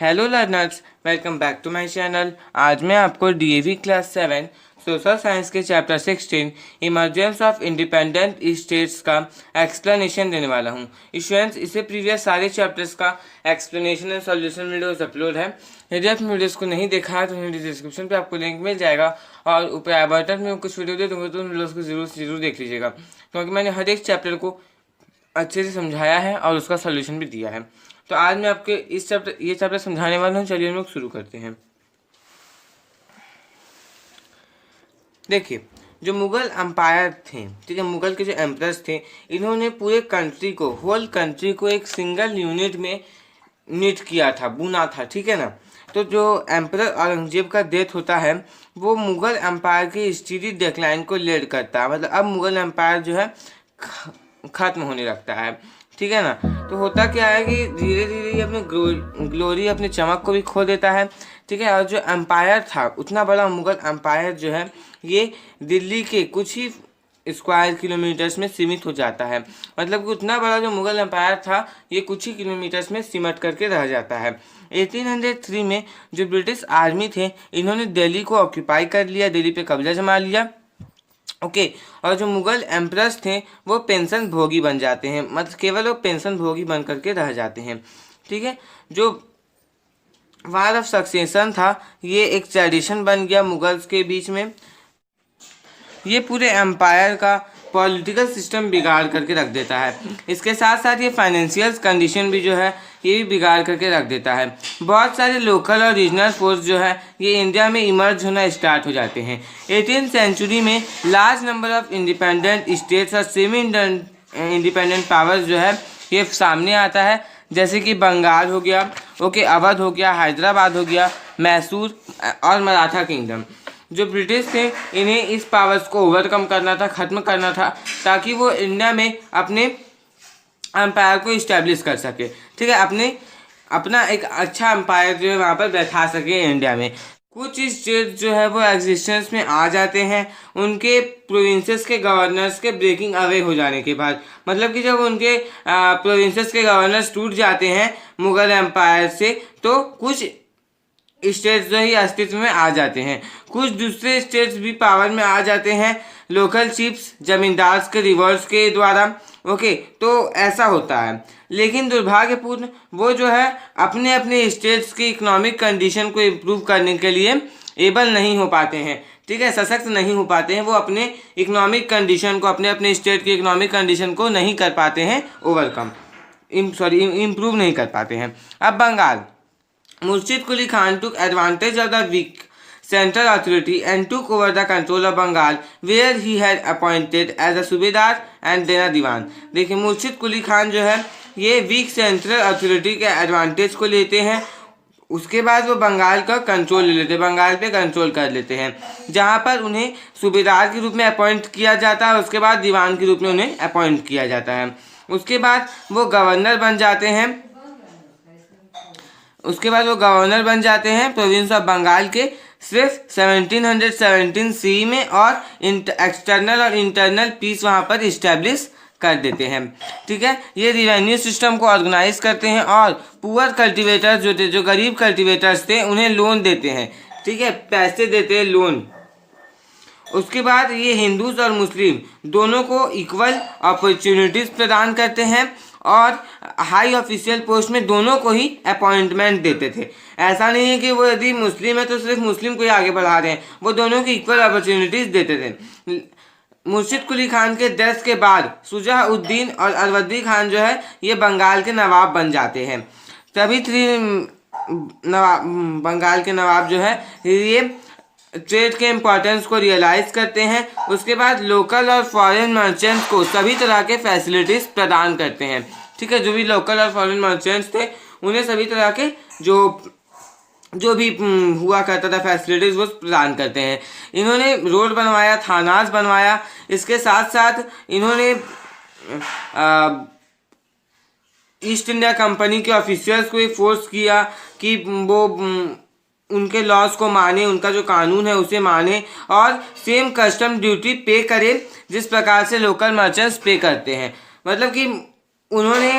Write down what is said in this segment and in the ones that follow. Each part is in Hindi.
Hello learners, welcome back to my channel. आज मैं आपको डीएवी क्लास 7 सोशल साइंस के chapter 16 emergence of independent states का एक्सप्लेनेशन देने वाला हूं। स्टूडेंट्स, इससे प्रीवियस सारे चैप्टर्स का explanation and solution videos upload है। यदि आप वीडियोस को नहीं देखा है तो डिस्क्रिप्शन पे आपको लिंक मिल जाएगा और ऊपर आई बटन में कुछ वीडियो दे दूँगा तो उन वीडियोस को जरूर देख लीजिएगा, क्योंकि मैंने हर एक चैप्टर को अच्छे से समझाया है और उसका सॉल्यूशन भी दिया है। तो आज मैं आपके ये चैप्टर समझाने वाला हूँ। चलिए हम लोग शुरू करते हैं। देखिए, जो मुगल अंपायर थे, ठीक है, मुगल के जो एम्परर्स थे, इन्होंने पूरे कंट्री को, होल कंट्री को एक सिंगल यूनिट में निट किया था, बुना था, ठीक है ना। तो जो एम्परर औरंगजेब का डेथ होता है वो मुगल एम्पायर की स्टीडी डिक्लाइन को लीड करता है। मतलब अब मुगल एम्पायर जो है खत्म होने लगता है, ठीक है ना। तो होता क्या है कि धीरे धीरे ये अपने ग्लोरी, अपने चमक को भी खो देता है, ठीक है। और जो एम्पायर था, उतना बड़ा मुगल एम्पायर जो है ये दिल्ली के कुछ ही स्क्वायर किलोमीटर्स में सीमित हो जाता है। मतलब कि उतना बड़ा जो मुगल एम्पायर था ये कुछ ही किलोमीटर्स में सिमट करके रह जाता है। 1803 में जो ब्रिटिश आर्मी थे, इन्होंने दिल्ली को ऑक्यूपाई कर लिया, दिल्ली पे कब्जा जमा लिया, ओके। और जो मुगल एम्परर्स थे वो पेंशन भोगी बन जाते हैं, मतलब केवल वो पेंशन भोगी बन करके रह जाते हैं, ठीक है। जो वार ऑफ सक्सेशन था ये एक ट्रेडिशन बन गया मुगल्स के बीच में। ये पूरे एम्पायर का पॉलिटिकल सिस्टम बिगाड़ करके रख देता है। इसके साथ साथ ये फाइनेंशियल कंडीशन भी जो है ये भी बिगाड़ करके रख देता है। बहुत सारे लोकल और रीजनल फोर्स जो है ये इंडिया में इमर्ज होना स्टार्ट हो जाते हैं। 18th सेंचुरी में large number of independent states और सेमी इंडिपेंडेंट पावर्स जो है ये सामने आता है, जैसे कि बंगाल हो गया, ओके, अवध हो गया, हैदराबाद हो गया, मैसूर और मराठा किंगडम। जो ब्रिटिश थे इन्हें इस पावर्स को ओवरकम करना था, ख़त्म करना था, ताकि वो इंडिया में अपने एम्पायर को इस्टेब्लिश कर सके, ठीक है, अपना एक अच्छा एम्पायर जो है वहाँ पर बैठा सके इंडिया में। कुछ स्टेट जो है वो एग्जिस्टेंस में आ जाते हैं उनके प्रोविंसेस के गवर्नर्स के ब्रेकिंग अवे हो जाने के बाद। मतलब कि जब उनके प्रोविंसेस के गवर्नर्स टूट जाते हैं मुगल एम्पायर से, तो कुछ स्टेट्स जो ही अस्तित्व में आ जाते हैं, कुछ दूसरे स्टेट्स भी पावर में आ जाते हैं लोकल चीफ्स, जमींदार्स के रिवॉल्ट्स के द्वारा, ओके। तो ऐसा होता है, लेकिन दुर्भाग्यपूर्ण वो जो है अपने अपने स्टेट्स की इकोनॉमिक कंडीशन को इम्प्रूव करने के लिए एबल नहीं हो पाते हैं, ठीक है, सशक्त नहीं हो पाते हैं। वो अपने इकोनॉमिक कंडीशन को, अपने अपने स्टेट की इकोनॉमिक कंडीशन को नहीं कर पाते हैं ओवरकम, इम्प्रूव नहीं कर पाते हैं। अब Bengal, Murshid Quli Khan took advantage of the weak central authority and took over the control of Bengal, where he had appointed as a सूबेदार and then a दीवान। देखिए, मुर्शिद कुली खान जो है ये वीक सेंट्रल अथॉरिटी के एडवांटेज को लेते हैं, उसके बाद वो बंगाल का कंट्रोल ले लेते हैं, बंगाल पे कंट्रोल कर लेते हैं, जहाँ पर उन्हें सूबेदार के रूप में अपॉइंट किया जाता है, उसके बाद दीवान के रूप में उन्हें अपॉइंट किया जाता है। उसके बाद वो गवर्नर बन जाते हैं प्रोविंस ऑफ बंगाल के सिर्फ 1717 सी में, और एक्सटर्नल और इंटरनल पीस वहाँ पर इस्टेब्लिश कर देते हैं, ठीक है। ये रिवेन्यू सिस्टम को ऑर्गेनाइज करते हैं और पुअर कल्टीवेटर्स जो थे, जो गरीब कल्टीवेटर्स थे, उन्हें लोन देते हैं, ठीक है, पैसे देते हैं, लोन। उसके बाद ये हिंदूज और मुस्लिम दोनों को इक्वल अपॉर्चुनिटीज़ प्रदान करते हैं और हाई ऑफिशियल पोस्ट में दोनों को ही अपॉइंटमेंट देते थे। ऐसा नहीं है कि वो यदि मुस्लिम है तो सिर्फ मुस्लिम को ही आगे बढ़ा रहे हैं, वो दोनों की इक्वल अपॉर्चुनिटीज़ देते थे। मुर्शिद कुली खान के डेथ के बाद शुजा-उद-दीन और अलवर्दी खान जो है ये बंगाल के नवाब बन जाते हैं। तभी बंगाल के नवाब जो है ये ट्रेड के इम्पोर्टेंस को रियलाइज़ करते हैं। उसके बाद लोकल और फॉरेन मर्चेंट्स को सभी तरह के फैसिलिटीज़ प्रदान करते हैं, ठीक है। जो भी लोकल और फॉरेन मर्चेंट्स थे उन्हें सभी तरह के जो भी हुआ करता था फैसिलिटीज़ वो प्रदान करते हैं। इन्होंने रोड बनवाया, थानास बनवाया। इसके साथ साथ इन्होंने ईस्ट इंडिया कंपनी के ऑफिसर्स को फोर्स किया कि वो उनके लॉज को माने, उनका जो कानून है उसे माने और सेम कस्टम ड्यूटी पे करे जिस प्रकार से लोकल मर्चेंट्स पे करते हैं। मतलब कि उन्होंने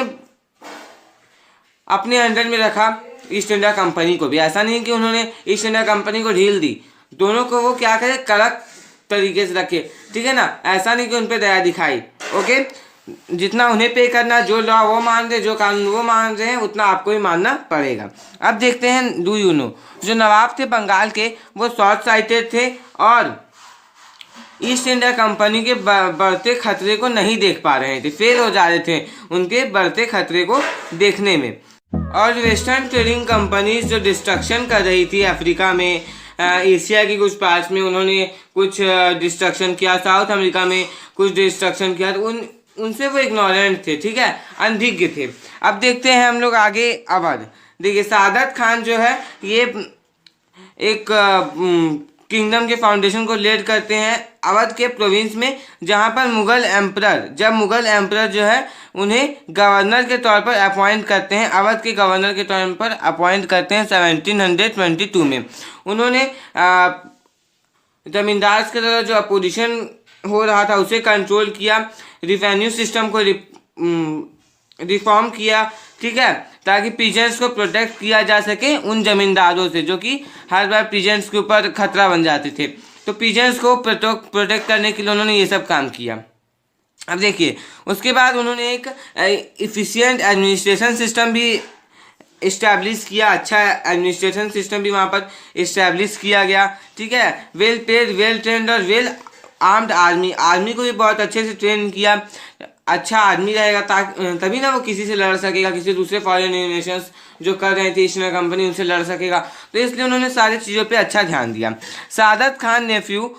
अपने अंडर में रखा ईस्ट इंडिया कंपनी को भी। ऐसा नहीं कि उन्होंने ईस्ट इंडिया कंपनी को ढील दी, दोनों को वो क्या करे, कड़क तरीके से रखे, ठीक है ना। ऐसा नहीं कि उन पर दया दिखाई। ओके, जितना उन्हें पे करना, जो लॉ वो मान रहे, जो कानून वो मान रहे हैं, उतना आपको ही मानना पड़ेगा। अब देखते हैं डू यू नो, जो नवाब थे बंगाल के वो शॉर्ट साइटेड थे और ईस्ट इंडिया कंपनी के बढ़ते खतरे को नहीं देख पा रहे थे, फेल हो जा रहे थे उनके बढ़ते खतरे को देखने में। और वेस्टर्न ट्रेडिंग कंपनीज जो डिस्ट्रक्शन कर रही थी अफ्रीका में, एशिया की कुछ पार्ट्स में उन्होंने कुछ डिस्ट्रक्शन किया, साउथ अमेरिका में कुछ डिस्ट्रक्शन किया, तो उनसे वो इग्नोरेंट थे, ठीक है, अनभिज्ञ थे। अब देखते हैं हम लोग आगे अवध। देखिए सादत खान जो है ये एक किंगडम के फाउंडेशन को लीड करते हैं अवध के प्रोविंस में, जहां पर मुगल एम्परर जो है उन्हें गवर्नर के तौर पर अपॉइंट करते हैं, अवध के गवर्नर के तौर पर अपॉइंट करते हैं 1722 में। उन्होंने जमींदार के तरह जो अपोजिशन हो रहा था उसे कंट्रोल किया, रिवेन्यू सिस्टम को रिफॉर्म किया, ठीक है, ताकि पीजेंट्स को प्रोटेक्ट किया जा सके उन जमींदारों से जो कि हर बार पीजेंट्स के ऊपर खतरा बन जाते थे। तो पीजेंट्स को प्रोटेक्ट करने के लिए उन्होंने ये सब काम किया। अब देखिए उसके बाद उन्होंने एक इफिशिएंट एडमिनिस्ट्रेशन सिस्टम भी इस्टेब्लिश किया, अच्छा एडमिनिस्ट्रेशन सिस्टम भी वहाँ पर इस्टेब्लिश किया गया, ठीक है। वेल पेड, वेल ट्रेंड और वेल आर्म्ड आर्मी को भी बहुत अच्छे से ट्रेन किया। अच्छा आदमी रहेगा तभी ना वो किसी से लड़ सकेगा, किसी दूसरे फॉरेन नेशंस जो कर रहे थे ईस्ट इंडिया कंपनी उनसे लड़ सकेगा। तो इसलिए उन्होंने सारी चीज़ों पे अच्छा ध्यान दिया। सादत खान नेफ्यू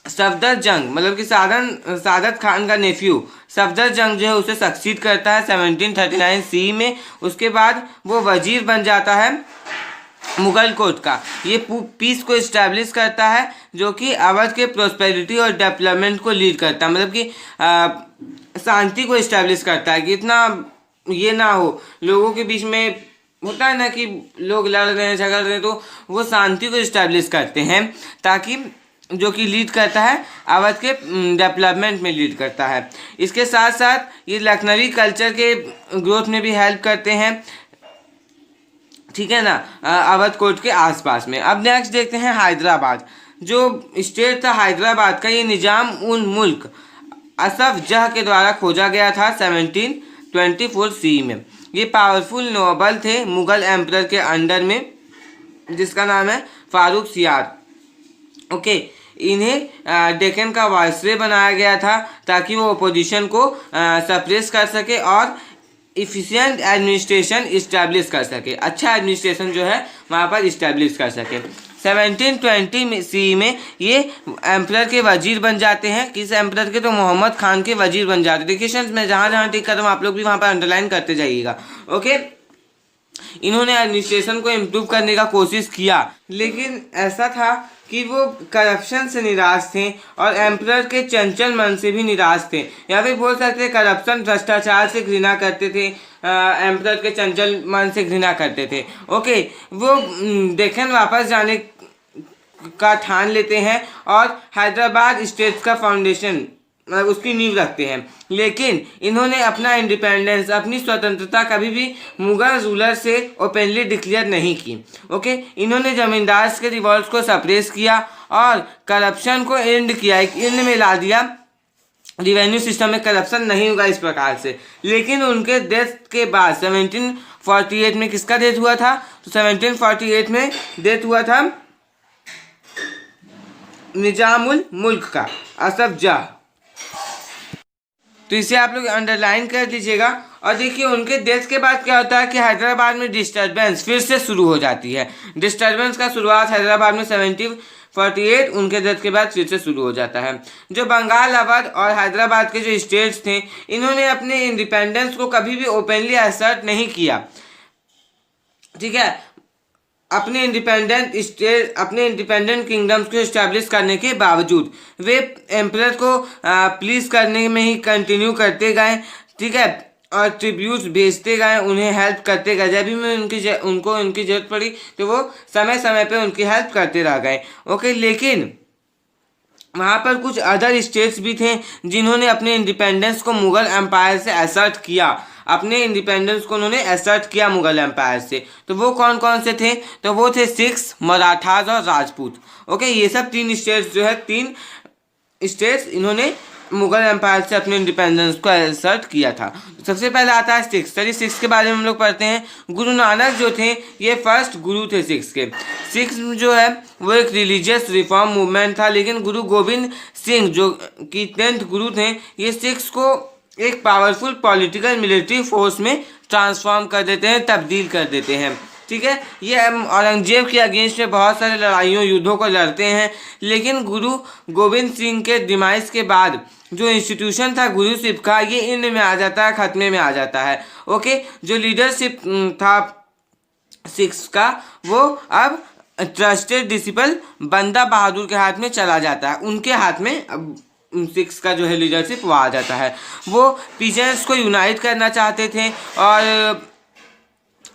सफदर जंग, मतलब कि सादत खान का नेफ्यू सफदर जंग जो है उसे सक्सीड करता है 1739 सी में। उसके बाद वो वजीर बन जाता है मुगल कोर्ट का। ये पीस को इस्टेब्लिश करता है जो कि अवध के प्रोस्पेरिटी और डेवलपमेंट को लीड करता है, मतलब कि शांति को इस्टेब्लिश करता है कि इतना ये ना हो, लोगों के बीच में होता है ना कि लोग लड़ रहे हैं, झगड़ रहे हैं, तो वो शांति को इस्टेब्लिश करते हैं, ताकि जो कि लीड करता है अवध के डेवलपमेंट में लीड करता है। इसके साथ साथ ये लखनवी कल्चर के ग्रोथ में भी हेल्प करते हैं, ठीक है ना, अवध कोर्ट के आसपास में। अब नेक्स्ट देखते हैं हैदराबाद। जो स्टेट था हैदराबाद का, ये निजाम उन मुल्क असफ जह के द्वारा खोजा गया था 1724 सी में। ये पावरफुल नोबल थे मुगल एम्परर के अंडर में, जिसका नाम है फारूक सियार। ओके, इन्हें डेक्कन का वायसरे बनाया गया था ताकि वो अपोजिशन को सप्रेस कर सके और इफिशिएंट एडमिनिस्ट्रेशन इस्टेब्लिश कर सके, अच्छा एडमिनिस्ट्रेशन जो है वहाँ पर इस्टेब्लिश कर सके। 1720 सी में ये एम्परर के वजीर बन जाते हैं। किस एम्परर के? तो मोहम्मद खान के वजीर बन जाते हैं। देखिए मैं जहाँ जहाँ टिक कर हूँ आप लोग भी वहाँ पर अंडरलाइन करते जाइएगा। ओके, इन्होंने एडमिनिस्ट्रेशन को इम्प्रूव करने का कोशिश किया, लेकिन ऐसा था कि वो करप्शन से निराश थे और एम्परर के चंचल मन से भी निराश थे, या फिर बोल सकते करप्शन भ्रष्टाचार से घृणा करते थे, एम्परर के चंचल मन से घृणा करते थे। ओके, वो डेक्कन वापस जाने का ठान लेते हैं और हैदराबाद स्टेट का फाउंडेशन उसकी नींव रखते हैं, लेकिन इन्होंने अपना इंडिपेंडेंस, अपनी स्वतंत्रता कभी भी मुगल रूलर से ओपनली डिक्लेयर नहीं की। ओके, इन्होंने जमींदार के रिवॉल्ट को सप्रेस किया और करप्शन को एंड किया, एक एंड में ला दिया। रिवेन्यू सिस्टम में करप्शन नहीं होगा इस प्रकार से। लेकिन उनके डेथ के बाद 1748 में किसका डेथ हुआ था? तो 1748 में डेथ हुआ था निजामुल मुल्क का, असफ जाह। तो इसे आप लोग अंडरलाइन कर लीजिएगा। और देखिए उनके डेथ के बाद क्या होता है कि हैदराबाद में डिस्टर्बेंस फिर से शुरू हो जाती है। डिस्टर्बेंस का शुरुआत हैदराबाद में 1748, उनके डेथ के बाद फिर से शुरू हो जाता है। जो बंगाल, अवध और हैदराबाद के जो स्टेट्स थे, इन्होंने अपने इंडिपेंडेंस को कभी भी ओपनली असर्ट नहीं किया, ठीक है। अपने इंडिपेंडेंट किंगडम्स को इस्टेब्लिश करने के बावजूद वे एम्परर को प्लीज करने में ही कंटिन्यू करते गए, ठीक है, और ट्रिब्यूट्स भेजते गए, उन्हें हेल्प करते गए। जब भी उनको उनकी जरूरत पड़ी तो वो समय समय पे उनकी हेल्प करते रह गए। ओके, लेकिन वहाँ पर कुछ अदर स्टेट्स भी थे जिन्होंने अपने इंडिपेंडेंस को मुगल एम्पायर से असर्ट किया। अपने इंडिपेंडेंस को उन्होंने असर्ट किया मुगल एम्पायर से। तो वो कौन कौन से थे? तो वो थे सिख्स, मराठास और राजपूत। ओके, ये सब 3 स्टेट्स जो है, 3 स्टेट्स इन्होंने मुगल एम्पायर से अपने इंडिपेंडेंस को असर्ट किया था। सबसे पहले आता है सिक्स। चलिए सिक्स के बारे में हम लोग पढ़ते हैं। गुरु नानक जो थे ये फर्स्ट गुरु थे सिक्स के। सिक्स जो है वो एक रिलीजियस रिफॉर्म मूवमेंट था, लेकिन गुरु गोविंद सिंह जो कि 10th गुरु थे, ये सिक्स को एक पावरफुल पॉलिटिकल मिलिट्री फोर्स में ट्रांसफॉर्म कर देते हैं, तब्दील कर देते हैं। ठीक है, ये औरंगजेब के अगेंस्ट में बहुत सारे लड़ाइयों युद्धों को लड़ते हैं, लेकिन गुरु गोविंद सिंह के डिमाइस के बाद जो इंस्टीट्यूशन था गुरुशिप का, ये इन में आ जाता है, खतने में आ जाता है। ओके, जो लीडरशिप था सिक्स का, वो अब ट्रस्टेड डिसिपल बंदा बहादुर के हाथ में चला जाता है। उनके हाथ में अब सिक्स का जो है लीडरशिप वो आ जाता है। वो पीजेंट्स को यूनाइट करना चाहते थे और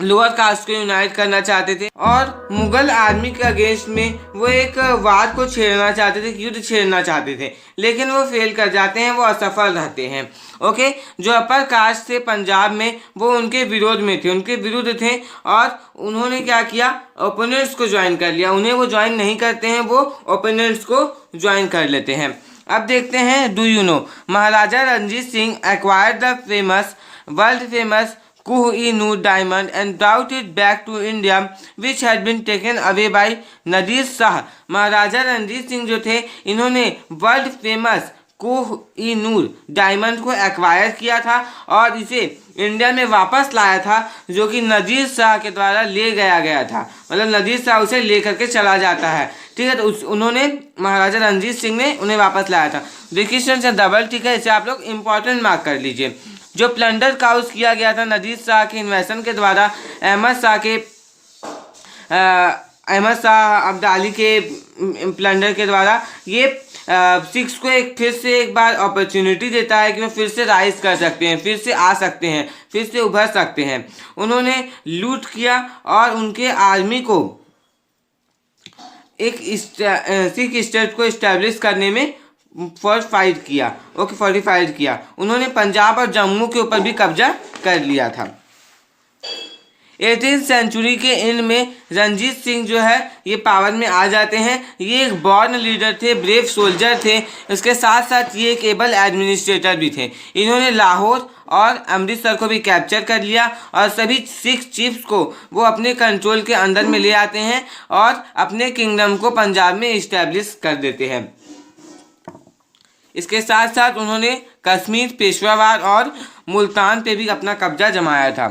लोअर कास्ट को यूनाइट करना चाहते थे, और मुगल आर्मी के अगेंस्ट में वो एक वार को छेड़ना चाहते थे, युद्ध छेड़ना चाहते थे, लेकिन वो फेल कर जाते हैं, वो असफल रहते हैं। ओके, जो अपर कास्ट थे पंजाब में, वो उनके विरोध में थे, उनके विरुद्ध थे, और उन्होंने क्या किया, ओपोनेंट्स को ज्वाइन कर लिया। उन्हें वो ज्वाइन नहीं करते हैं, वो ओपोनेंट्स को ज्वाइन कर लेते हैं। अब देखते हैं, do you know Maharaja Ranjit Singh acquired the famous world famous Koh-i-Noor diamond and brought it back to India, which had been taken away by Nadir Shah। महाराजा रणजीत सिंह जो थे, इन्होंने वर्ल्ड फेमस कोह-ई-नूर डायमंड को एक्वायर किया था और इसे इंडिया में वापस लाया था, जो कि नदीर शाह के द्वारा ले गया था। मतलब नदीर शाह उसे ले करके चला जाता है। ठीक है, तो उन्होंने महाराजा रणजीत सिंह ने उन्हें वापस लाया था। देखिए से डबल, ठीक है, इसे आप लोग इंपॉर्टेंट मार्क कर लीजिए। जो प्लंडर काउस किया गया था नदीर शाह के इन्वेशन के द्वारा, अहमद शाह अब्दाली के प्लंडर के द्वारा, ये सिक्स को फिर से एक बार अपॉर्चुनिटी देता है कि वो फिर से राइज कर सकते हैं, फिर से आ सकते हैं, फिर से उभर सकते हैं। उन्होंने लूट किया और उनके आर्मी को एक सिख स्टेट को इस्टेब्लिश करने में फोर्टिफाइड किया। उन्होंने पंजाब और जम्मू के ऊपर भी कब्जा कर लिया था। 18th सेंचुरी के एंड में रणजीत सिंह जो है ये पावर में आ जाते हैं। ये एक बॉर्न लीडर थे, ब्रेव सोल्जर थे, इसके साथ साथ ये एक एबल एडमिनिस्ट्रेटर भी थे। इन्होंने लाहौर और अमृतसर को भी कैप्चर कर लिया और सभी सिख चीफ्स को वो अपने कंट्रोल के अंदर में ले आते हैं और अपने किंगडम को पंजाब में इस्टेब्लिश कर देते हैं। इसके साथ साथ उन्होंने कश्मीर, पेशवावर और मुल्तान पे भी अपना कब्जा जमाया था।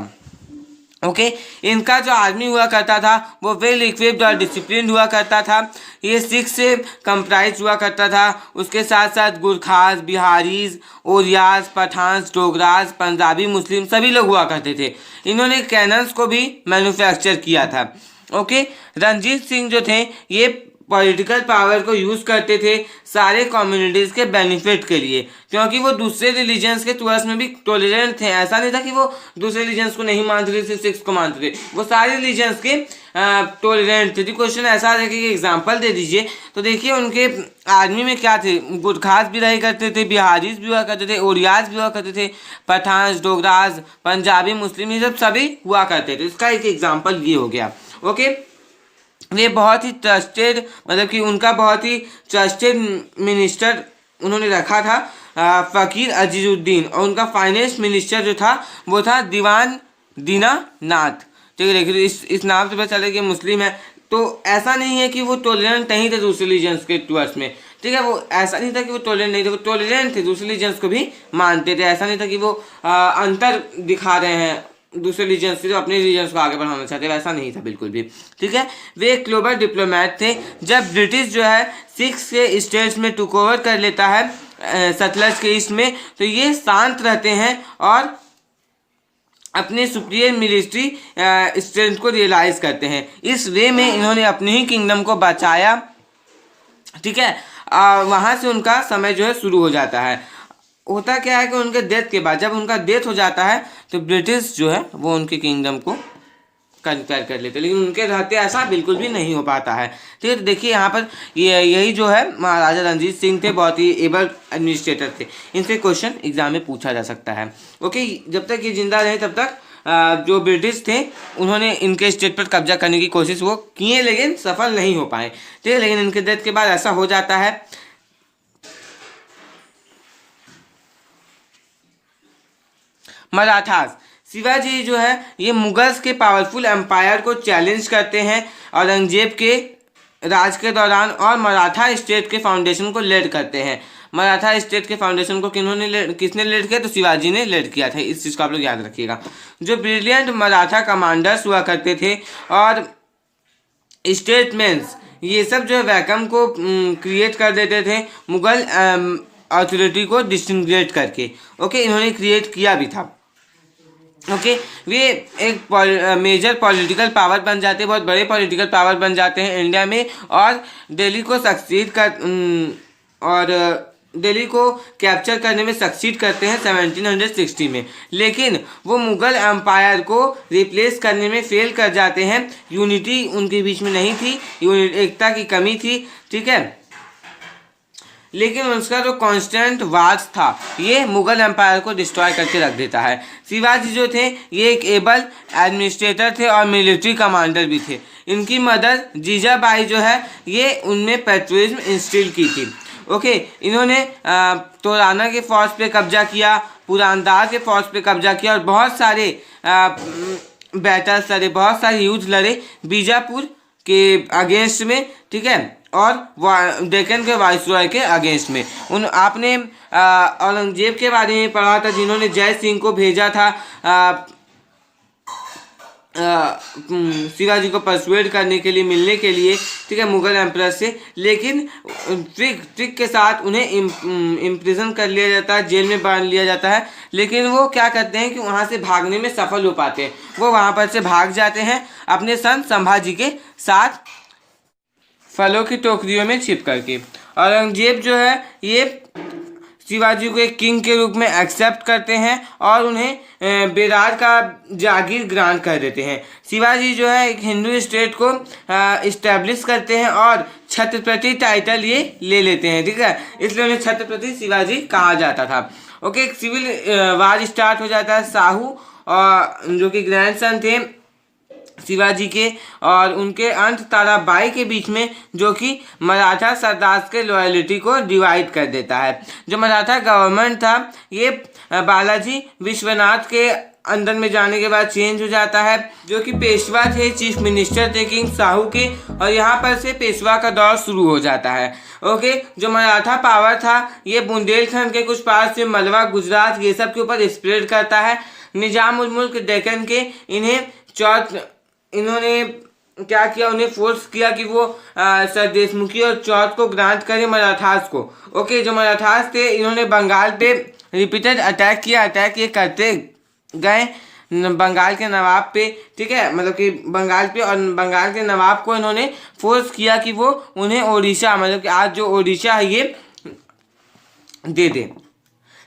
ओके, इनका जो आर्मी हुआ करता था वो वेल इक्विप्ड और डिसिप्लिन हुआ करता था। ये सिख से कंप्राइज हुआ करता था। उसके साथ साथ गुरखास, बिहारीज, ओरियाज, पठान्स, डोगराज, पंजाबी, मुस्लिम सभी लोग हुआ करते थे। इन्होंने कैनन्स को भी मैन्युफैक्चर किया था। ओके, रणजीत सिंह जो थे ये पॉलिटिकल पावर को यूज़ करते थे सारे कम्युनिटीज़ के बेनिफिट के लिए, क्योंकि वो दूसरे रिलीजन्स के टुवर्ड्स में भी टॉलरेंट थे। ऐसा नहीं था कि वो दूसरे रिलीजन्स को नहीं मानते थे, सिर्फ सिक्स को मानते थे, वो सारे रिलीजन्स के टॉलरेंट थे। क्वेश्चन ऐसा है कि एग्जांपल दे दीजिए, तो देखिए उनके आर्मी में क्या थे, गुरखास भी रही करते थे, बिहारीज भी हुआ करते थे, ओरियाज भी हुआ करते थे, पठान्स, डोगराज, पंजाबी, मुस्लिम, ये सब सभी हुआ करते थे। इसका एक एग्जाम्पल ये हो गया। ओके, ये बहुत ही ट्रस्टेड, मतलब कि उनका बहुत ही ट्रस्टेड मिनिस्टर उन्होंने रखा था फ़कीर अजीजुद्दीन, और उनका फाइनेंस मिनिस्टर जो था वो था दीवान दीनानाथ। ठीक है, देखिए इस नाम से पता चले कि मुस्लिम है, तो ऐसा नहीं है कि वो टॉलरेंट नहीं थे दूसरे रिलीजन्स के टुवर्ड्स में। ठीक है, वो ऐसा नहीं था कि वो टॉलरेंट नहीं थे, वो टॉलरेंट थे, दूसरे रिलीजन्स को भी मानते थे। ऐसा नहीं था कि वो अंतर दिखा रहे हैं दूसरे रिलीजन्स से, जो अपने रिलीजन्स को आगे बढ़ाना चाहते हैं, वैसा नहीं था बिल्कुल भी। ठीक है, वे एक ग्लोबल डिप्लोमेट थे। जब ब्रिटिश जो है सिक्स के स्टेट्स में टुक ओवर कर लेता है सतलज के ईस्ट में, तो ये शांत रहते हैं और अपने सुपीरियर मिलिट्री स्ट्रेंथ को रियलाइज करते हैं। इस वे में इन्होंने अपने ही किंगडम को बचाया। ठीक है, वहाँ से उनका समय जो है शुरू हो जाता है। होता क्या है कि उनके डेथ के बाद, जब उनका डेथ हो जाता है, तो ब्रिटिश जो है वो उनके किंगडम को कंपेयर कर लेते, लेकिन उनके रहते ऐसा बिल्कुल भी नहीं हो पाता है। ठीक है, तो देखिए यहाँ पर यही जो है महाराजा रणजीत सिंह थे, बहुत ही एबल एडमिनिस्ट्रेटर थे। इनसे क्वेश्चन एग्जाम में पूछा जा सकता है। ओके, जब तक ये जिंदा रहे तब तक जो ब्रिटिश थे उन्होंने इनके स्टेट पर कब्जा करने की कोशिश वो किए, लेकिन सफल नहीं हो पाए। ठीक है, लेकिन इनके डेथ के बाद ऐसा हो जाता है। मराठास, शिवाजी जो है ये मुगल्स के पावरफुल एम्पायर को चैलेंज करते हैं औरंगजेब के राज के दौरान, और मराठा स्टेट के फाउंडेशन को लीड करते हैं। मराठा स्टेट के फाउंडेशन को किसने लीड किया? तो शिवाजी ने लीड किया था। इस चीज़ को आप लोग याद रखिएगा। जो ब्रिलियंट मराठा कमांडर्स हुआ करते थे और स्टेटमेंट्स, ये सब जो है वैकम को क्रिएट कर देते थे मुगल अथॉरिटी को डिसइंटीग्रेट करके। ओके, इन्होंने क्रिएट किया भी था। ओके, वे एक मेजर पॉलिटिकल पावर बन जाते हैं, बहुत बड़े पॉलिटिकल पावर बन जाते हैं इंडिया में, और दिल्ली को सक्सीड कर और दिल्ली को कैप्चर करने में सक्सीड करते हैं 1760 में। लेकिन वो मुगल एम्पायर को रिप्लेस करने में फेल कर जाते हैं। यूनिटी उनके बीच में नहीं थी, एकता की कमी थी। ठीक है, लेकिन उसका जो कांस्टेंट वार्स था ये मुगल एम्पायर को डिस्ट्रॉय करके रख देता है। शिवाजी जो थे ये एक एबल एडमिनिस्ट्रेटर थे और मिलिट्री कमांडर भी थे। इनकी मदर जीजाबाई जो है ये उनमें पेट्रियटिज्म इंस्टिल की थी। ओके, इन्होंने तोराना के फौज पे कब्जा किया, पुरानदार के फौज पे कब्जा किया, और बहुत सारे बैटल्स लड़े, बहुत सारे युद्ध लड़े बीजापुर के अगेंस्ट में। ठीक है, और डेक्कन के वाइसरॉय के अगेंस्ट में। आपने औरंगजेब के बारे में पढ़ा था, जिन्होंने जय सिंह को भेजा था शिवाजी को परसुएड करने के लिए, मिलने के लिए। ठीक है, मुगल एम्परर से। लेकिन ट्रिक के साथ उन्हें इम्प्रिजन कर लिया जाता है, जेल में बांध लिया जाता है। लेकिन वो क्या करते हैं कि वहाँ से भागने में सफल हो पाते हैं। वो वहाँ पर से भाग जाते हैं अपने सन संभाजी के साथ, फलों की टोकरियों में छिप करके। औरंगजेब जो है ये शिवाजी को एक किंग के रूप में एक्सेप्ट करते हैं और उन्हें बेरार का जागीर ग्रांट कर देते हैं। शिवाजी जो है एक हिंदू स्टेट को इस्टेब्लिश करते हैं और छत्रपति टाइटल ये ले लेते हैं। ठीक है, इसलिए उन्हें छत्रपति शिवाजी कहा जाता था। ओके, एक सिविल वार स्टार्ट हो जाता है। साहू और जो कि ग्रैंडसन थे शिवाजी के, और उनके अंत ताराबाई के बीच में, जो कि मराठा सरदार के लॉयल्टी को डिवाइड कर देता है। जो मराठा गवर्नमेंट था ये बालाजी विश्वनाथ के अंदर में जाने के बाद चेंज हो जाता है, जो कि पेशवा थे, चीफ मिनिस्टर थे किंग साहू के, और यहाँ पर से पेशवा का दौर शुरू हो जाता है। ओके, जो मराठा पावर था ये बुंदेलखंड के कुछ पार्ट से मलवा, गुजरात, ये सब के ऊपर स्प्रेड करता है। निजाम उल मुल्क डेक्कन के इन्होंने क्या किया, उन्हें फोर्स किया कि वो सरदेशमुखी और चौथ को ग्रांट करें मराठास को। ओके, जो मराठास थे इन्होंने बंगाल पे रिपीटेड अटैक किया। अटैक ये करते गए बंगाल के नवाब पे। ठीक है, मतलब कि बंगाल पे, और बंगाल के नवाब को इन्होंने फोर्स किया कि वो उन्हें ओडिशा, मतलब कि आज जो ओडिशा है ये दे दे।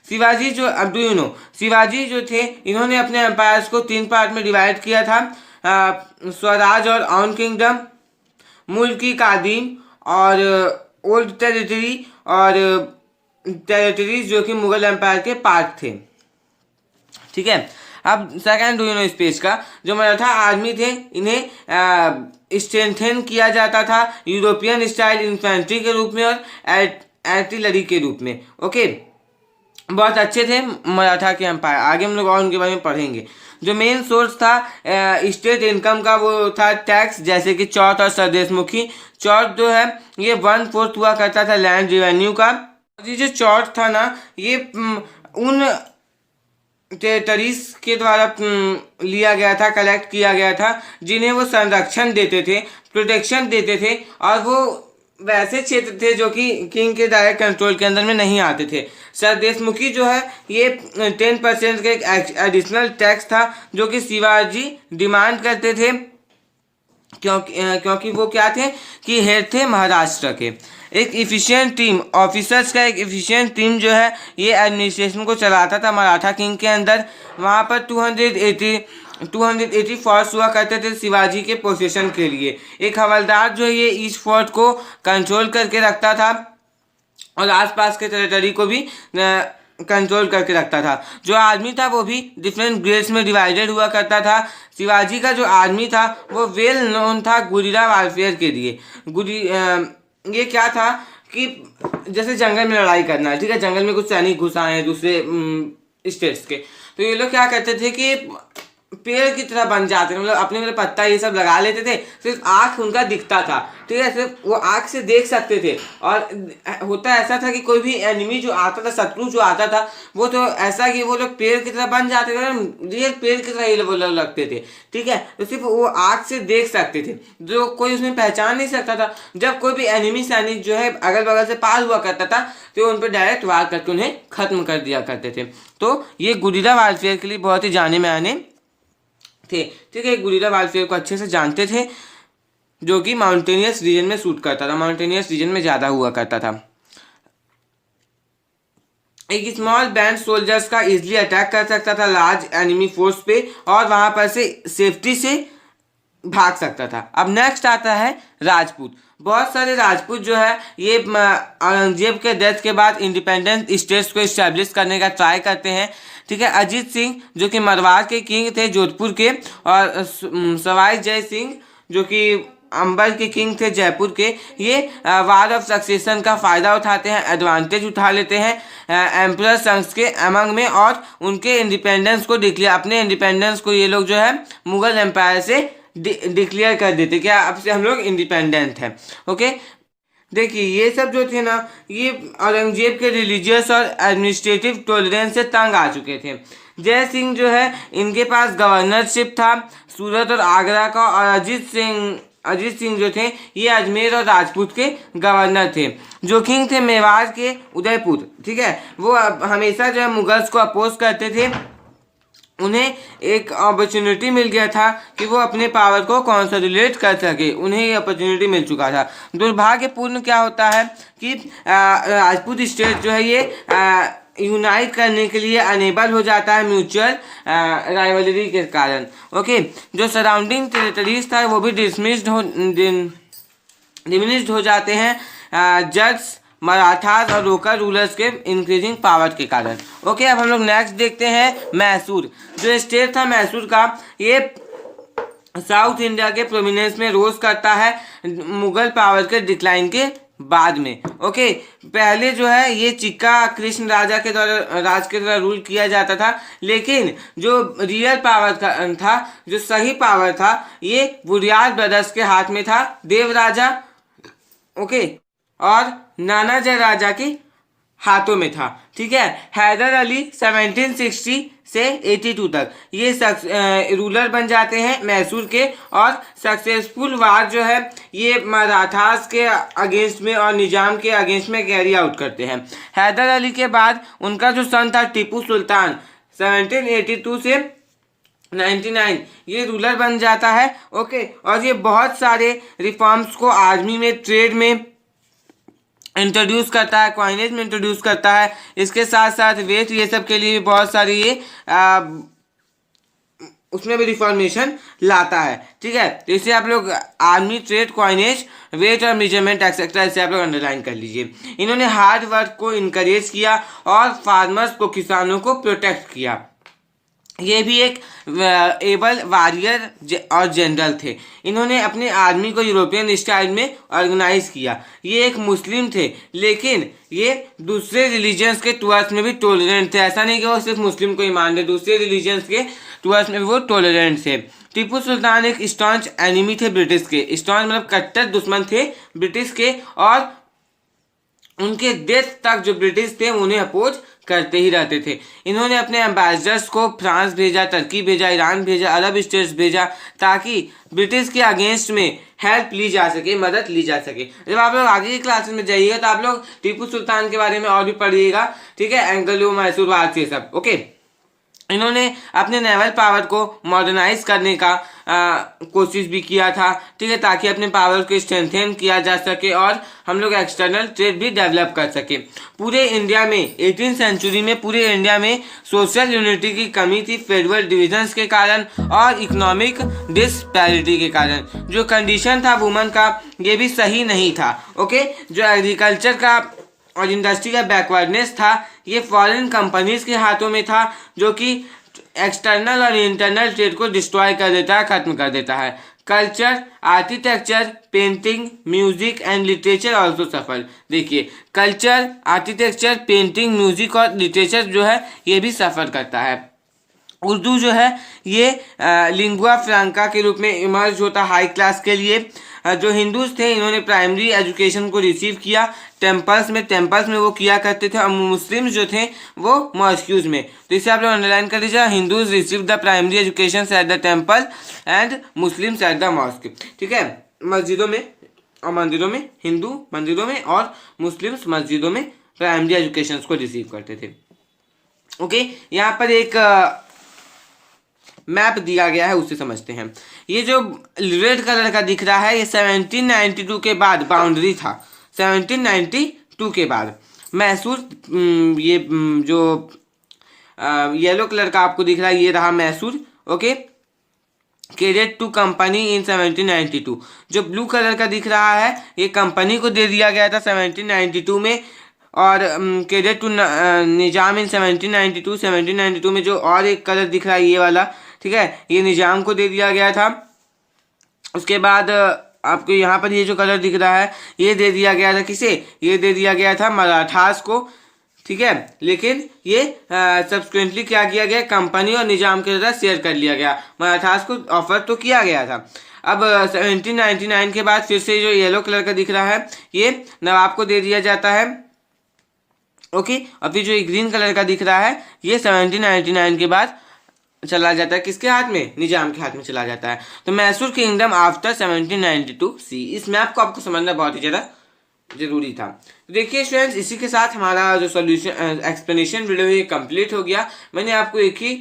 शिवाजी जो शिवाजी जो थे इन्होंने अपने एम्पायर्स को 3 पार्ट में डिवाइड किया था, स्वराज और ऑन किंगडम, मुल्की कादीम और ओल्ड टेरिटरी, और टेरिटरीज जो कि मुगल एम्पायर के पार्ट थे। ठीक है, अब सेकंड इस पेज का, जो मराठा आर्मी थे इन्हें स्ट्रेंथन किया जाता था यूरोपियन स्टाइल इन्फेंट्री के रूप में और आर्टिलरी के रूप में। ओके, बहुत अच्छे थे मराठा के एम्पायर। आगे हम लोग और उनके बारे में पढ़ेंगे। जो मेन सोर्स था स्टेट इनकम का वो था टैक्स, जैसे कि चौथ और सरदेशमुखी। चौथ जो है ये 1/4 हुआ करता था लैंड रेवेन्यू का। ये जो चौथ था ना ये उन टेरिटरीज के द्वारा लिया गया था, कलेक्ट किया गया था, जिन्हें वो संरक्षण देते थे, प्रोटेक्शन देते थे, और वो वैसे क्षेत्र थे जो कि किंग के डायरेक्ट कंट्रोल के अंदर में नहीं आते थे। सरदेशमुखी जो है ये 10% का एक एडिशनल टैक्स था जो कि शिवाजी डिमांड करते थे, क्योंकि वो क्या थे कि हेड थे महाराष्ट्र के। एक इफिशिएंट टीम, ऑफिसर्स का एक इफिशिएंट टीम जो है ये एडमिनिस्ट्रेशन को चलाता था मराठा किंग के अंदर। वहाँ पर 280 280 फोर्स हुआ करते थे शिवाजी के पोजीशन के लिए। एक हवलदार जो ये ईस्ट फोर्ट को कंट्रोल करके रखता था और आसपास के टेरिटरी को भी कंट्रोल करके रखता था। जो आर्मी था वो भी डिफरेंट ग्रेड्स में डिवाइडेड हुआ करता था। शिवाजी का जो आर्मी था वो वेल नोन था गुरिल्ला वारफेयर के लिए। ये क्या था कि जैसे जंगल में लड़ाई करना है, ठीक है, जंगल में कुछ सैनिक घुस आए हैं दूसरे स्टेट्स के, तो ये लोग क्या करते थे कि पेड़ की तरह बन जाते थे, मतलब अपने मतलब पत्ता ये सब लगा लेते थे, सिर्फ आँख उनका दिखता था, ठीक है, सिर्फ वो आँख से देख सकते थे। और होता ऐसा था कि कोई भी एनिमी जो आता था, शत्रु जो आता था, वो तो ऐसा कि वो लोग पेड़ की तरह बन जाते थे, रियल पेड़ की तरह ये वो लोग लगते थे, ठीक है, तो सिर्फ वो आँख से देख सकते थे, जो कोई उसमें पहचान नहीं सकता था। जब कोई भी एनिमी सैनिक जो है अगल बगल से पार हुआ करता था तो उन पर डायरेक्ट वार करके उन्हें खत्म कर दिया करते थे। तो ये गुरिल्ला वारफेयर के लिए बहुत ही जाने माने थे, ठीक है, गुरिल्ला वारफेयर को अच्छे से जानते थे, जो कि माउंटेनियस रीजन में सूट करता था, माउंटेनियस रीजन में ज़्यादा हुआ करता था। एक स्मॉल बैंड सोल्जर्स का इजीली अटैक कर सकता था लार्ज एनिमी फोर्स पे और वहां पर से सेफ्टी से भाग सकता था। अब नेक्स्ट आता है राजपूत। बहुत सारे राजपूत जो है ये औरंगजेब के डेथ के बाद इंडिपेंडेंट स्टेट्स को इस्टेब्लिश करने का ट्राई करते हैं, ठीक है। अजीत सिंह जो कि मरवाड़ के किंग थे जोधपुर के, और सवाई जय सिंह जो कि अंबर के किंग थे जयपुर के, ये वार ऑफ सक्सेशन का फ़ायदा उठाते हैं, एडवांटेज उठा लेते हैं एम्परर संघ के अमंग में, और उनके इंडिपेंडेंस को अपने इंडिपेंडेंस को ये लोग जो है मुगल एम्पायर से डिक्लेयर कर देते, क्या अब से हम लोग इंडिपेंडेंट हैं, ओके। देखिए ये सब जो थे ना, ये औरंगजेब के रिलीजियस और एडमिनिस्ट्रेटिव टॉलरेंस से तंग आ चुके थे। जय सिंह जो है इनके पास गवर्नरशिप था सूरत और आगरा का, और अजीत सिंह जो थे ये अजमेर और राजपूत के गवर्नर थे। जो किंग थे मेवाड़ के उदयपुर, ठीक है, वो हमेशा जो है मुगल्स को अपोज करते थे। उन्हें एक अपॉर्चुनिटी मिल गया था कि वो अपने पावर को कंसोलिडेट कर सके, उन्हें ये अपॉर्चुनिटी मिल चुका था। दुर्भाग्यपूर्ण क्या होता है कि राजपूत स्टेट जो है ये यूनाइट करने के लिए अनेबल हो जाता है म्यूचुअल राइवलरी के कारण, ओके। जो सराउंडिंग टेरिटरीज था वो भी डिमिनिश्ड हो जाते हैं जट्स, मराठास और लोकल रूलर्स के इंक्रीजिंग पावर के कारण, ओके। अब हम लोग नेक्स्ट देखते हैं मैसूर। जो स्टेट था मैसूर का, ये साउथ इंडिया के प्रोमिनेंस में रोज करता है मुगल पावर के डिक्लाइन के बाद में, ओके। पहले जो है ये चिक्का कृष्ण राजा के द्वारा राज के द्वारा रूल किया जाता था, लेकिन जो रियल पावर था, जो सही पावर था, ये बुरियार ब्रदर्स के हाथ में था, देव राजा, ओके, और नाना जय राजा के हाथों में था, ठीक है। हैदर अली 1760 से 82 तक ये रूलर बन जाते हैं मैसूर के, और सक्सेसफुल वार जो है ये मराठास के अगेंस्ट में और निजाम के अगेंस्ट में कैरी आउट करते हैं। हैदर अली के बाद उनका जो सन था टीपू सुल्तान 1782 से 99 ये रूलर बन जाता है, ओके। और ये बहुत सारे रिफॉर्म्स को आर्मी में, ट्रेड में इंट्रोड्यूस करता है, कॉइनेज में इंट्रोड्यूस करता है, इसके साथ साथ वेट ये सब के लिए भी बहुत सारी ये उसमें भी रिफॉर्मेशन लाता है, ठीक है। तो इसे आप लोग आर्मी, ट्रेड, कॉइनेज, वेट और मेजरमेंट एक्सेट्रा इसे आप लोग अंडरलाइन कर लीजिए। इन्होंने हार्ड वर्क को इनकरेज किया और फार्मर्स को, किसानों को प्रोटेक्ट किया। ये भी एक एबल वॉरियर और जनरल थे। इन्होंने अपने आर्मी को यूरोपियन स्टाइल में ऑर्गेनाइज किया। ये एक मुस्लिम थे, लेकिन ये दूसरे रिलीजन्स के टुवर्ड्स में भी टॉलरेंट थे। ऐसा नहीं कि वो सिर्फ मुस्लिम को ही मान रहे, दूसरे रिलीजन्स के टुवर्ड्स में भी वो टॉलरेंट थे। टीपू सुल्तान एक स्टॉन्च एनिमी थे ब्रिटिश के, स्टॉन्च मतलब कट्टर दुश्मन थे ब्रिटिश के, और उनके डेथ तक जो ब्रिटिश थे उन्हें अपोज करते ही रहते थे। इन्होंने अपने एम्बेसडर्स को फ्रांस भेजा, तुर्की भेजा, ईरान भेजा, अरब स्टेट्स भेजा, ताकि ब्रिटिश के अगेंस्ट में हेल्प ली जा सके, मदद ली जा सके। जब आप लोग आगे की क्लासेस में जाइएगा तो आप लोग टीपू सुल्तान के बारे में और भी पढ़िएगा, ठीक है, एंग्लो मैसूर वार से सब, ओके। इन्होंने अपने नेवल पावर को मॉडर्नाइज करने का कोशिश भी किया था, ठीक है, ताकि अपने पावर को स्ट्रेंथन किया जा सके और हम लोग एक्सटर्नल ट्रेड भी डेवलप कर सके। पूरे इंडिया में 18th सेंचुरी में पूरे इंडिया में सोशल यूनिटी की कमी थी फेडरल डिविजन्स के कारण और इकोनॉमिक डिस्पैरिटी के कारण। जो कंडीशन था वुमन का ये भी सही नहीं था। ओके, जो एग्रीकल्चर का और इंडस्ट्री का बैकवर्डनेस था ये फॉरेन कंपनीज के हाथों में था, जो कि एक्सटर्नल और इंटरनल ट्रेड को डिस्ट्रॉय कर देता है, खत्म कर देता है। Culture, architecture, painting, music and literature also suffer. देखिए, कल्चर, आर्किटेक्चर, पेंटिंग, म्यूजिक और लिटरेचर जो है ये भी सफ़र करता है। उर्दू जो है ये लिंगुआ फ्रांका के रूप में इमर्ज होता हाई क्लास के लिए। जो हिंदूज थे इन्होंने प्राइमरी एजुकेशन को रिसीव किया टेम्पल्स में वो किया करते थे, और मुस्लिम्स जो थे वो मॉस्क्यूज में। तो इसे आप लोग अंडरलाइन कर लीजिए, Hindus receive the primary education at the temple and Muslims at the mosque. ठीक है, मस्जिदों में और मंदिरों में, हिंदू मंदिरों में और मुस्लिम्स मस्जिदों में प्राइमरी एजुकेशन को रिसीव करते थे। ओके, यहाँ पर एक मैप दिया गया है, उससे समझते हैं। ये जो रेड कलर का दिख रहा है ये 1792 के बाद बाउंड्री था। 1792 के बाद मैसूर, ये जो येलो कलर का आपको दिख रहा है ये रहा Mysore. Okay, credit to company in 1792। जो ब्लू कलर का दिख रहा है ये कंपनी को दे दिया गया था 1792 में, और क्रेडिट टू निजाम इन 1792 में जो और एक कलर दिख रहा है ये वाला, ठीक है, ये निजाम को दे दिया गया था। उसके बाद आपको यहाँ पर ये जो कलर दिख रहा है ये दे दिया गया था किसे, ये दे दिया गया था मराठास को, ठीक है, लेकिन ये सब्सिक्वेंटली क्या किया गया, कंपनी और निजाम के साथ शेयर कर लिया गया। मराठास को ऑफर तो किया गया था। अब 1799 के बाद फिर से जो येलो कलर का दिख रहा है ये नवाब को दे दिया जाता है। ओके, और फिर जो ग्रीन कलर का दिख रहा है ये 1799 के बाद चला जाता है किसके हाथ में, निजाम के हाथ में चला जाता है। तो मैसूर किंगडम आफ्टर 1792 सी। इस मैप को आपको समझना बहुत ही ज़्यादा जरूरी था। तो देखिए स्टूडेंट्स, इसी के साथ हमारा जो सॉल्यूशन एक्सप्लेनेशन वीडियो है ये कंप्लीट हो गया। मैंने आपको एक ही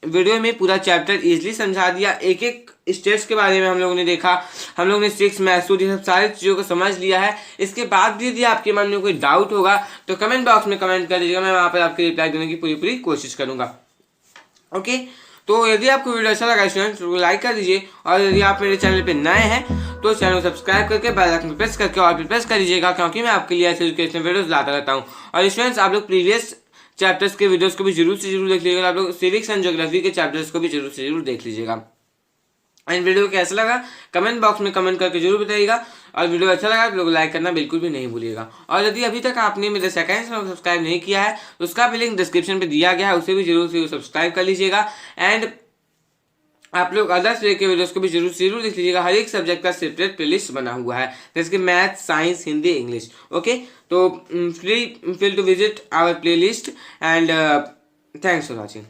वीडियो में पूरा चैप्टर इजीली समझा दिया। एक एक स्टेट्स के बारे में हम लोगों ने देखा, हम लोगों ने 6 मैसूर ये सब सारी चीज़ों को समझ लिया है। इसके बाद भी यदि आपके मन में कोई डाउट होगा तो कमेंट बॉक्स में कमेंट कर दीजिएगा, मैं वहाँ पर आपके रिप्लाई देने की पूरी कोशिश करूँगा। ओके, तो यदि आपको वीडियो अच्छा लगा स्टूडेंट्स तो लाइक कर दीजिए, और यदि आप मेरे चैनल पे नए हैं तो चैनल को सब्सक्राइब करके बेल आइकन प्रेस करके और भी प्रेस कर दीजिएगा, क्योंकि मैं आपके लिए ऐसे एजुकेशनल वीडियोस लाता रहता हूँ। और स्टूडेंट्स, आप लोग प्रीवियस चैप्टर्स के वीडियोस को भी जरूर से जरूर देख लीजिएगा। आप लोग सिविक्स एंड ज्योग्राफी के चैप्टर्स को भी जरूर से जरूर देख लीजिएगा। एंड वीडियो कैसा लगा कमेंट बॉक्स में कमेंट करके जरूर बताइएगा, और वीडियो अच्छा लगा तो लोग लाइक करना बिल्कुल भी नहीं भूलिएगा। और यदि अभी तक आपने मेरे सेकंड चैनल को सब्सक्राइब नहीं किया है तो उसका भी लिंक डिस्क्रिप्शन पे दिया गया है, उसे भी जरूर से सब्सक्राइब कर लीजिएगा। एंड आप लोग अदर्स वे के वीडियोस को भी जरूर देख लीजिएगा। हर एक सब्जेक्ट का सेपरेट प्लेलिस्ट बना हुआ है, जैसे कि math, science, Hindi, English. Okay, तो feel to visit our playlist and thanks for watching.